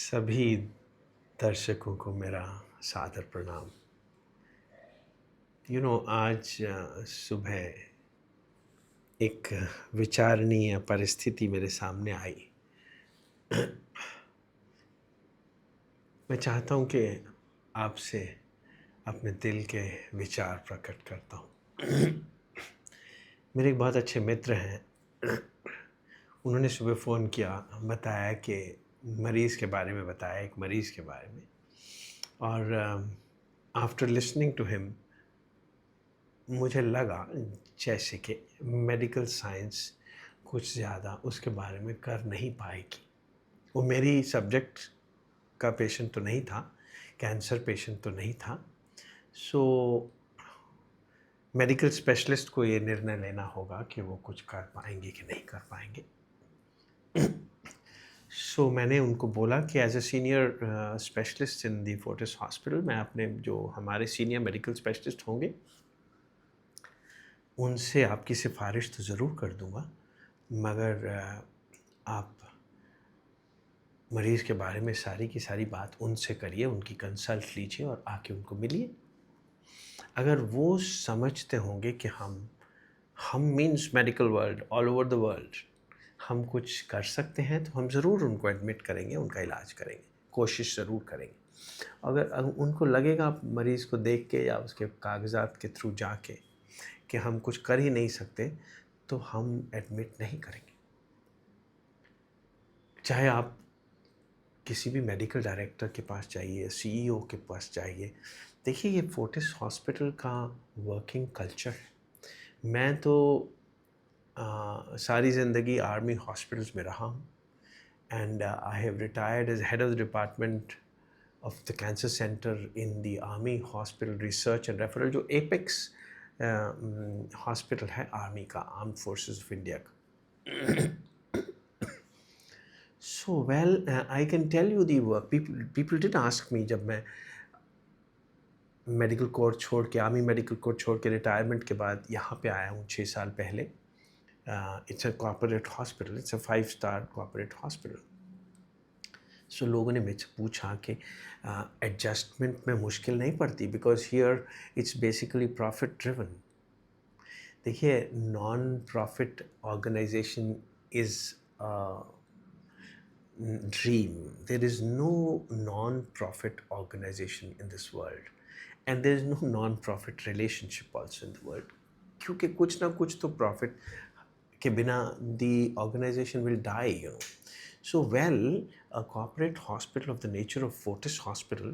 सभी दर्शकों को मेरा सादर प्रणाम। आज सुबह एक विचारणीय परिस्थिति मेरे सामने आई। मैं चाहता हूँ कि आपसे अपने दिल के विचार प्रकट करता हूँ। मेरे एक बहुत अच्छे मित्र हैं। उन्होंने सुबह फ़ोन किया, बताया कि मरीज़ के बारे में बताया, एक मरीज़ के बारे में। और आफ्टर लिसनिंग टू हिम मुझे लगा जैसे कि मेडिकल साइंस कुछ ज़्यादा उसके बारे में कर नहीं पाएगी। वो मेरी सब्जेक्ट का पेशेंट तो नहीं था, कैंसर पेशेंट तो नहीं था। सो मेडिकल स्पेशलिस्ट को ये निर्णय लेना होगा कि वो कुछ कर पाएंगे कि नहीं कर पाएंगे। सो मैंने उनको बोला कि as a senior specialist in the Fortis hospital, मैं अपने जो हमारे सीनियर मेडिकल स्पेशलिस्ट होंगे उनसे आपकी सिफारिश तो ज़रूर कर दूंगा, मगर आप मरीज़ के बारे में सारी की सारी बात उनसे करिए, उनकी कंसल्ट लीजिए और आके उनको मिलिए। अगर वो समझते होंगे कि हम means medical world, all over the world, हम कुछ कर सकते हैं तो हम ज़रूर उनको एडमिट करेंगे, उनका इलाज करेंगे, कोशिश ज़रूर करेंगे। अगर उनको लगेगा मरीज़ को देख के या उसके कागज़ात के थ्रू जाके कि हम कुछ कर ही नहीं सकते, तो हम एडमिट नहीं करेंगे। चाहे आप किसी भी मेडिकल डायरेक्टर के पास जाइए, सीईओ के पास जाइए, देखिए ये फोर्टिस हॉस्पिटल का वर्किंग कल्चर है। मैं तो सारी ज़िंदगी आर्मी हॉस्पिटल्स में रहा हूँ and I have retired as head of the department of the cancer centre in the army hospital research and referral, जो एपेक्स हॉस्पिटल है आर्मी का, आर्म्ड फोर्सेस ऑफ इंडिया का। So well, I can tell you the work. People did ask me जब मैं medical course छोड़ के, army medical course छोड़ के रिटायरमेंट के बाद यहाँ पे आया हूँ 6 साल पहले। It's a corporate hospital, it's a 5-स्टार कॉर्पोरेट हॉस्पिटल। सो लोगों ने मुझसे पूछा कि एडजस्टमेंट में मुश्किल नहीं पड़ती, because here it's basically profit driven. देखिए, non profit organisation is dream. There is no non-profit organization in this world, and there is no non-profit relationship also in the world, क्योंकि कुछ ना कुछ तो profit के बिना the organization will die, you know. So well, a corporate hospital of the nature of Fortis Hospital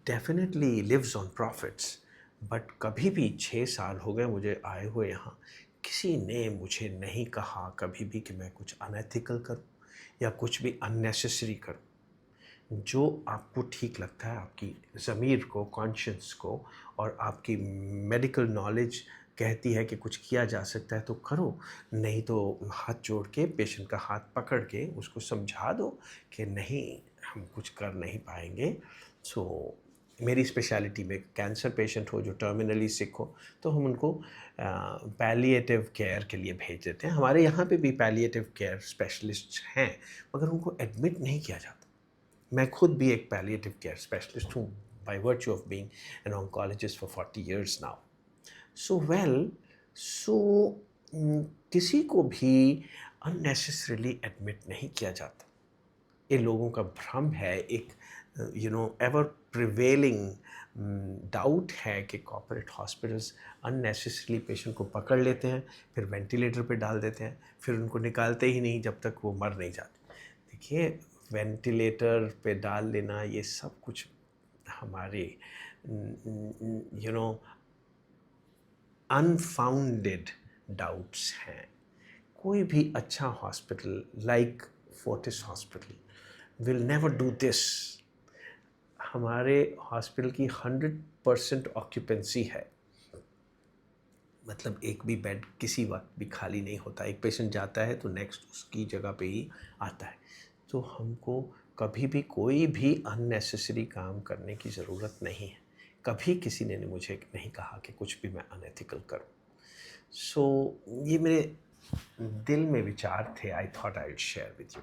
definitely lives on profits, but कभी भी 6 साल हो गए मुझे आए हुए यहाँ, किसी ने मुझे नहीं कहा कभी भी कि मैं कुछ अनएथिकल करूँ या कुछ भी अननेसेसरी करूँ। जो आपको ठीक लगता है, आपकी ज़मीर को, कॉन्शियंस को, और आपकी मेडिकल नॉलेज कहती है कि कुछ किया जा सकता है तो करो, नहीं तो हाथ जोड़ के पेशेंट का हाथ पकड़ के उसको समझा दो कि नहीं, हम कुछ कर नहीं पाएंगे। सो मेरी स्पेशलिटी में कैंसर पेशेंट हो जो टर्मिनली सिक हो, तो हम उनको पैलिएटिव केयर के लिए भेज देते हैं। हमारे यहाँ पे भी पैलिएटिव केयर स्पेशलिस्ट हैं, मगर उनको एडमिट नहीं किया जाता। मैं खुद भी एक पैलिएटिव केयर स्पेशलिस्ट हूँ, by virtue of being an oncologist for 40 years now. So well, किसी को भी अननेसेसरीली एडमिट नहीं किया जाता। ये लोगों का भ्रम है, एक एवर प्रिवेलिंग डाउट है कि कॉर्पोरेट हॉस्पिटल्स अननेसेसरीली पेशेंट को पकड़ लेते हैं, फिर वेंटिलेटर पे डाल देते हैं, फिर उनको निकालते ही नहीं जब तक वो मर नहीं जाते। देखिए, वेंटिलेटर पे डाल लेना ये सब कुछ हमारे अनफाउंडेड डाउट्स हैं। कोई भी अच्छा hospital like Fortis hospital will never do this. हमारे हॉस्पिटल की 100% ऑक्यूपेंसी है, मतलब एक भी बेड किसी वक्त भी खाली नहीं होता। एक पेशेंट जाता है तो नेक्स्ट उसकी जगह पे ही आता है। तो हमको कभी भी कोई भी अननेसेसरी काम करने की ज़रूरत नहीं है। कभी किसी ने मुझे नहीं कहा कि कुछ भी मैं अनएथिकल करूं। सो ये मेरे दिल में विचार थे, I thought I would share with you.